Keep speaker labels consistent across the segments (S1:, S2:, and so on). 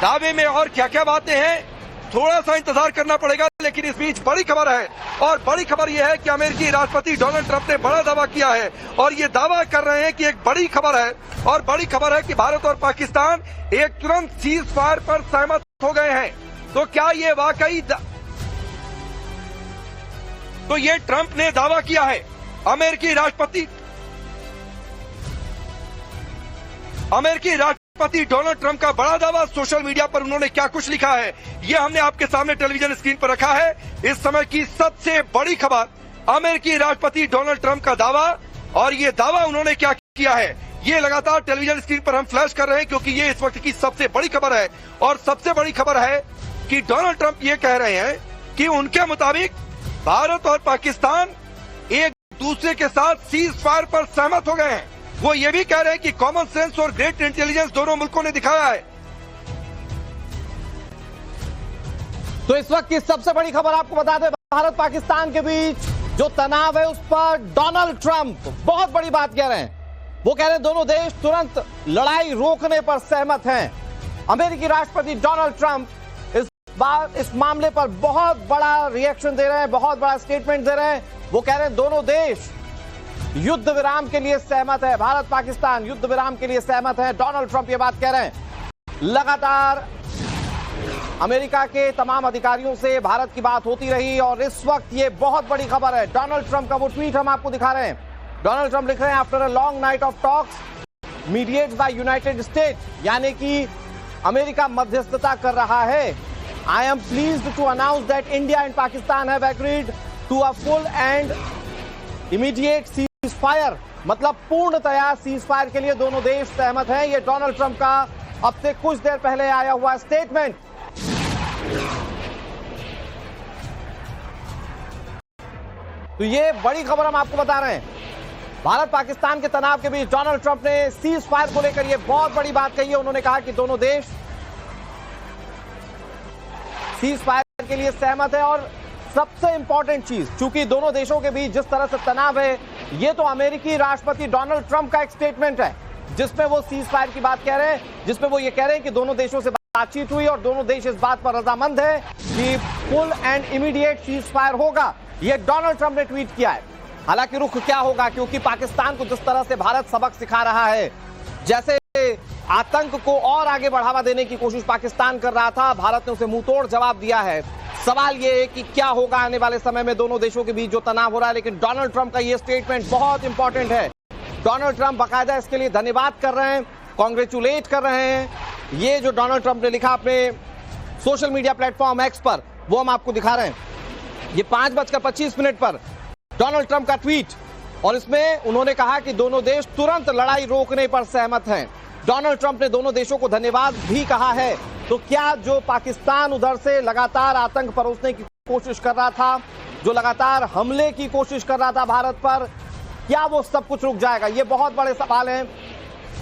S1: दावे में और क्या क्या बातें हैं, थोड़ा सा इंतजार करना पड़ेगा। लेकिन इस बीच बड़ी खबर है, और बड़ी खबर यह है कि अमेरिकी राष्ट्रपति डोनाल्ड ट्रंप ने बड़ा दावा किया है, और ये दावा कर रहे हैं कि एक बड़ी खबर है, और बड़ी खबर है कि भारत और पाकिस्तान एक तुरंत सीज फायर पर सहमत हो गए हैं। तो क्या ये वाकई तो ये ट्रंप ने दावा किया है। अमेरिकी राष्ट्रपति डोनाल्ड ट्रंप का बड़ा दावा। सोशल मीडिया पर उन्होंने क्या कुछ लिखा है, ये हमने आपके सामने टेलीविजन स्क्रीन पर रखा है। इस समय की सबसे बड़ी खबर, अमेरिकी राष्ट्रपति डोनाल्ड ट्रंप का दावा, और ये दावा उन्होंने क्या किया है, ये लगातार टेलीविजन स्क्रीन पर हम फ्लैश कर रहे हैं, क्योंकि ये इस वक्त की सबसे बड़ी खबर है। और सबसे बड़ी खबर है कि डोनाल्ड ट्रंप ये कह रहे हैं कि उनके मुताबिक भारत और पाकिस्तान एक दूसरे के साथ सीज फायर पर सहमत हो गए हैं। वो ये भी कह रहे हैं कि कॉमन सेंस और ग्रेट इंटेलिजेंस दोनों मुल्कों ने दिखाया है।
S2: तो इस वक्त की सबसे बड़ी खबर आपको बता दें, भारत पाकिस्तान के बीच जो तनाव है उस पर डोनाल्ड ट्रंप बहुत बड़ी बात कह रहे हैं। वो कह रहे हैं दोनों देश तुरंत लड़ाई रोकने पर सहमत हैं। अमेरिकी राष्ट्रपति डोनाल्ड ट्रंप इस मामले पर बहुत बड़ा रिएक्शन दे रहे हैं, बहुत बड़ा स्टेटमेंट दे रहे हैं। वो कह रहे हैं दोनों देश युद्ध विराम के लिए सहमत है, भारत पाकिस्तान युद्ध विराम के लिए सहमत है। डोनाल्ड ट्रंप ये बात कह रहे हैं। लगातार अमेरिका के तमाम अधिकारियों से भारत की बात होती रही, और इस वक्त ये बहुत बड़ी खबर है। डोनाल्ड ट्रंप का वो ट्वीट हम आपको दिखा रहे हैं। डोनाल्ड ट्रंप लिख रहे हैं, after a long night of talks mediated by United state, यानी कि अमेरिका मध्यस्थता कर रहा है। I am pleased to announce that India and Pakistan have agreed to a full and immediate ceasefire, मतलब पूर्णतया सीजफायर के लिए दोनों देश सहमत हैं। ये डोनाल्ड ट्रंप का अब से कुछ देर पहले आया हुआ स्टेटमेंट। तो ये बड़ी खबर हम आपको बता रहे हैं। भारत पाकिस्तान के तनाव के बीच डोनाल्ड ट्रंप ने सीज फायर को लेकर ये बहुत बड़ी बात कही है। उन्होंने कहा कि दोनों देश सीज फायर के लिए सहमत है, और सबसे इंपॉर्टेंट चीज, चूंकि दोनों देशों के बीच जिस तरह से तनाव है, ये तो अमेरिकी राष्ट्रपति डोनाल्ड ट्रंप का एक स्टेटमेंट है जिसमें वो सीज फायर की बात कह रहे हैं, जिसमें वो ये कह रहे हैं कि दोनों देशों से बातचीत हुई और दोनों देश इस बात पर रजामंद है कि full and immediate cease fire होगा। ये डोनाल्ड ट्रंप ने ट्वीट किया है। हालांकि रुख क्या होगा, क्योंकि पाकिस्तान को जिस तरह से भारत सबक सिखा रहा है, जैसे आतंक को और आगे बढ़ावा देने की कोशिश पाकिस्तान कर रहा था, भारत ने उसे मुंहतोड़ जवाब दिया है। सवाल यह है कि क्या होगा आने वाले समय में दोनों देशों के बीच जो तनाव हो रहा है। लेकिन डोनाल्ड ट्रंप का यह स्टेटमेंट बहुत इंपॉर्टेंट है। डोनाल्ड ट्रंप बाकायदा इसके लिए धन्यवाद कर रहे हैं, कांग्रेचुलेट कर रहे हैं। ये जो डोनाल्ड ट्रंप ने लिखा अपने सोशल मीडिया प्लेटफॉर्म एक्स पर, वो हम आपको दिखा रहे हैं। ये 5:25 पर डोनाल्ड ट्रंप का ट्वीट, और इसमें उन्होंने कहा कि दोनों देश तुरंत लड़ाई रोकने पर सहमत हैं। डोनाल्ड ट्रंप ने दोनों देशों को धन्यवाद भी कहा है। तो क्या जो पाकिस्तान उधर से लगातार आतंक परोसने की कोशिश कर रहा था, जो लगातार हमले की कोशिश कर रहा था भारत पर, क्या वो सब कुछ रुक जाएगा? ये बहुत बड़े सवाल हैं।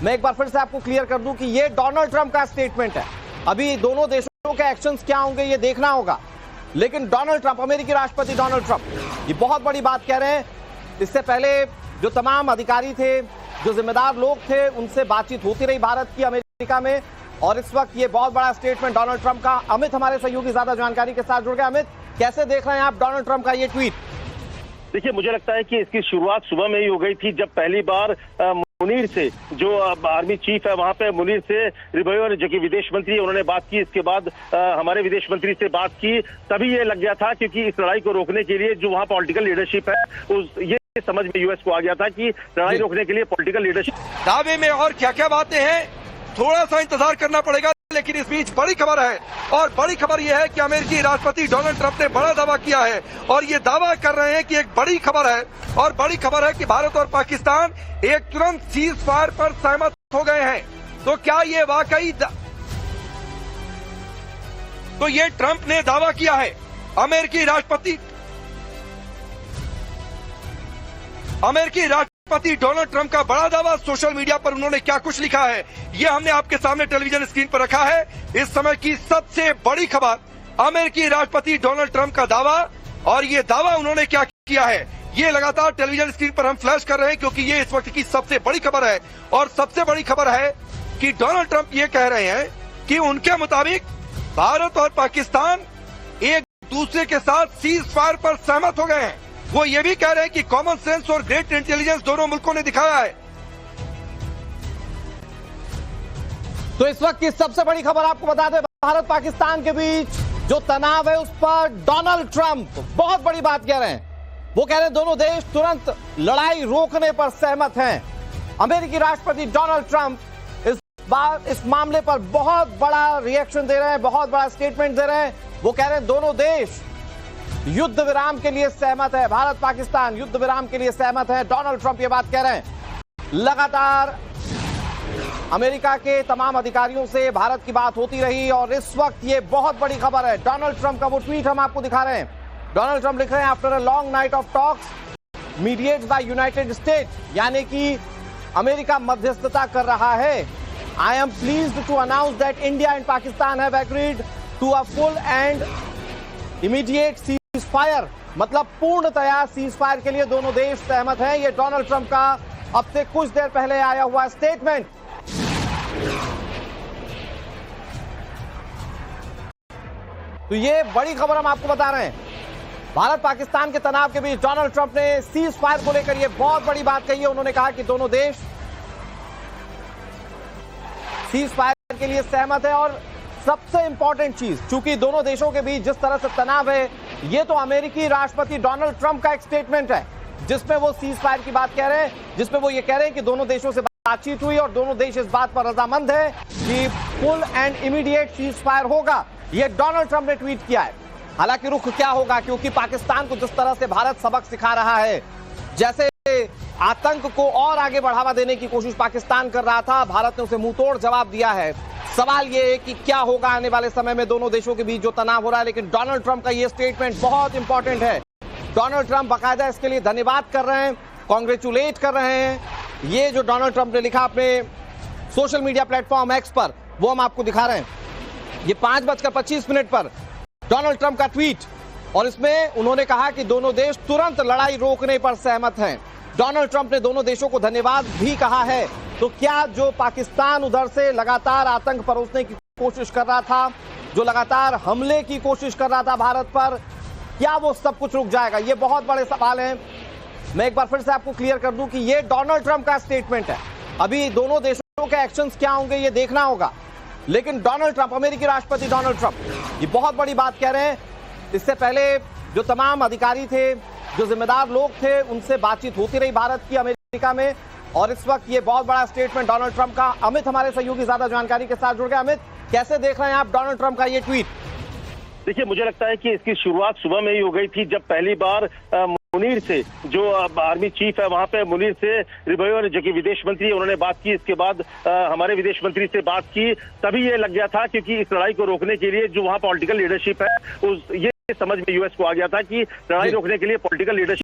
S2: मैं एक बार फिर से आपको क्लियर कर दूं कि ये डोनाल्ड ट्रंप का स्टेटमेंट है। अभी दोनों देशों के एक्शंस क्या होंगे ये देखना होगा, लेकिन डोनाल्ड ट्रंप, अमेरिकी राष्ट्रपति डोनाल्ड ट्रंप, ये बहुत बड़ी बात कह रहे हैं। इससे पहले जो तमाम अधिकारी थे, जो जिम्मेदार लोग थे, उनसे बातचीत होती रही भारत की अमेरिका में, और इस वक्त ये बहुत बड़ा स्टेटमेंट डोनाल्ड ट्रंप का। अमित हमारे सहयोगी ज्यादा जानकारी के साथ जुड़ गए। अमित, कैसे देख रहे हैं आप डोनाल्ड ट्रंप का ये ट्वीट?
S3: देखिए, मुझे लगता है कि इसकी शुरुआत सुबह में ही हो गई थी, जब पहली बार मुनीर से, जो आर्मी चीफ है वहां पे, मुनीर से रिबेरो जो कि विदेश मंत्री, उन्होंने बात की। इसके बाद हमारे विदेश मंत्री से बात की, तभी ये लग गया था, क्योंकि इस लड़ाई को रोकने के लिए जो वहाँ पॉलिटिकल लीडरशिप है, ये समझ में यूएस को आ गया था कि लड़ाई रोकने के लिए पॉलिटिकल लीडरशिप।
S1: दावे में और क्या क्या बातें हैं, थोड़ा सा इंतजार करना पड़ेगा। लेकिन इस बीच बड़ी खबर है, और बड़ी खबर यह है कि अमेरिकी राष्ट्रपति डोनाल्ड ट्रंप ने बड़ा दावा किया है, और ये दावा कर रहे हैं कि एक बड़ी खबर है, और बड़ी खबर है कि भारत और पाकिस्तान एक तुरंत सीज फायर पर सहमत हो गए हैं। तो क्या ये वाकई तो ये ट्रंप ने दावा किया है। अमेरिकी राष्ट्रपति डोनाल्ड ट्रंप का बड़ा दावा। सोशल मीडिया पर उन्होंने क्या कुछ लिखा है, ये हमने आपके सामने टेलीविजन स्क्रीन पर रखा है। इस समय की सबसे बड़ी खबर, अमेरिकी राष्ट्रपति डोनाल्ड ट्रंप का दावा, और ये दावा उन्होंने क्या किया है, ये लगातार टेलीविजन स्क्रीन पर हम फ्लैश कर रहे हैं, क्योंकि ये इस वक्त की सबसे बड़ी खबर है। और सबसे बड़ी खबर है कि डोनाल्ड ट्रंप ये कह रहे हैं कि उनके मुताबिक भारत और पाकिस्तान एक दूसरे के साथ सीज फायर पर सहमत हो गए हैं। वो ये भी कह रहे हैं कि कॉमन सेंस और ग्रेट इंटेलिजेंस दोनों मुल्कों ने दिखाया है।
S2: तो इस वक्त की सबसे बड़ी खबर आपको बता दें, भारत पाकिस्तान के बीच जो तनाव है उस पर डोनाल्ड ट्रंप बहुत बड़ी बात कह रहे हैं। वो कह रहे हैं दोनों देश तुरंत लड़ाई रोकने पर सहमत हैं। अमेरिकी राष्ट्रपति डोनाल्ड ट्रंप इस मामले पर बहुत बड़ा रिएक्शन दे रहे हैं, बहुत बड़ा स्टेटमेंट दे रहे हैं। वो कह रहे हैं दोनों देश युद्ध विराम के लिए सहमत है, भारत पाकिस्तान युद्ध विराम के लिए सहमत है। डोनाल्ड ट्रंप ये बात कह रहे हैं। लगातार अमेरिका के तमाम अधिकारियों से भारत की बात होती रही और इस वक्त ये बहुत बड़ी खबर है। डोनाल्ड ट्रंप का वो ट्वीट हम आपको दिखा रहे हैं। डोनाल्ड ट्रंप लिख रहे हैं, after a long night of talks mediated by United state, यानी कि अमेरिका मध्यस्थता कर रहा है। I am pleased to announce that India and Pakistan have agreed to a full and immediate ceasefire, मतलब पूर्णतया सीज फायर के लिए दोनों देश सहमत हैं। ये डोनाल्ड ट्रंप का अब से कुछ देर पहले आया हुआ स्टेटमेंट। तो ये बड़ी खबर हम आपको बता रहे हैं। भारत पाकिस्तान के तनाव के बीच डोनाल्ड ट्रंप ने सीज फायर को लेकर ये बहुत बड़ी बात कही है। उन्होंने कहा कि दोनों देश सीज फायर के लिए सहमत है और सबसे इंपॉर्टेंट चीज, चूंकि दोनों देशों के बीच जिस तरह से तनाव है, ये तो अमेरिकी राष्ट्रपति डोनाल्ड ट्रंप का एक स्टेटमेंट है जिसमें वो सीज फायर की बात कह रहे हैं, जिसमें वो ये कह रहे हैं कि दोनों देशों से बातचीत हुई और दोनों देश इस बात पर रजामंद है कि full and immediate cease fire होगा। ये डोनाल्ड ट्रंप ने ट्वीट किया है। हालांकि रुख क्या होगा, क्योंकि पाकिस्तान को जिस तरह से भारत सबक सिखा रहा है, जैसे आतंक को और आगे बढ़ावा देने की कोशिश पाकिस्तान कर रहा था, भारत ने उसे मुंहतोड़ जवाब दिया है। सवाल यह है कि क्या होगा आने वाले समय में दोनों देशों के बीच जो तनाव हो रहा है। लेकिन डोनाल्ड ट्रंप का यह स्टेटमेंट बहुत इंपॉर्टेंट है। डोनाल्ड ट्रंप बाकायदा इसके लिए धन्यवाद कर रहे हैं, कांग्रेचुलेट कर रहे हैं। ये जो डोनाल्ड ट्रंप ने लिखा अपने सोशल मीडिया प्लेटफॉर्म एक्स पर, वो हम आपको दिखा रहे हैं। ये 5:25 पर डोनाल्ड ट्रंप का ट्वीट, और इसमें उन्होंने कहा कि दोनों देश तुरंत लड़ाई रोकने पर सहमत हैं। डोनाल्ड ट्रंप ने दोनों देशों को धन्यवाद भी कहा है। तो क्या जो पाकिस्तान उधर से लगातार आतंक परोसने की कोशिश कर रहा था, जो लगातार हमले की कोशिश कर रहा था भारत पर, क्या वो सब कुछ रुक जाएगा? ये बहुत बड़े सवाल हैं। मैं एक बार फिर से आपको क्लियर कर दूं कि ये डोनाल्ड ट्रंप का स्टेटमेंट है। अभी दोनों देशों के एक्शंस क्या होंगे ये देखना होगा, लेकिन डोनाल्ड ट्रंप, अमेरिकी राष्ट्रपति डोनाल्ड ट्रंप, ये बहुत बड़ी बात कह रहे हैं। इससे पहले जो तमाम अधिकारी थे, जो जिम्मेदार लोग थे, उनसे बातचीत होती रही भारत की अमेरिका में, और इस वक्त ये बहुत बड़ा स्टेटमेंट डोनाल्ड ट्रंप का। अमित हमारे सहयोगी ज्यादा जानकारी के साथ जुड़ गए। अमित, कैसे देख रहे हैं आप डोनाल्ड ट्रंप का ये ट्वीट?
S3: देखिए, मुझे लगता है कि इसकी शुरुआत सुबह में ही हो गई थी, जब पहली बार मुनीर से, जो आर्मी चीफ है वहां पे, मुनीर से रिबेयो जो कि विदेश मंत्री है, उन्होंने बात की। इसके बाद हमारे विदेश मंत्री से बात की, तभी ये लग गया था, क्योंकि इस लड़ाई को रोकने के लिए जो वहां पॉलिटिकल लीडरशिप है, ये समझ में यूएस को आ गया था कि लड़ाई रोकने के लिए पॉलिटिकल लीडरशिप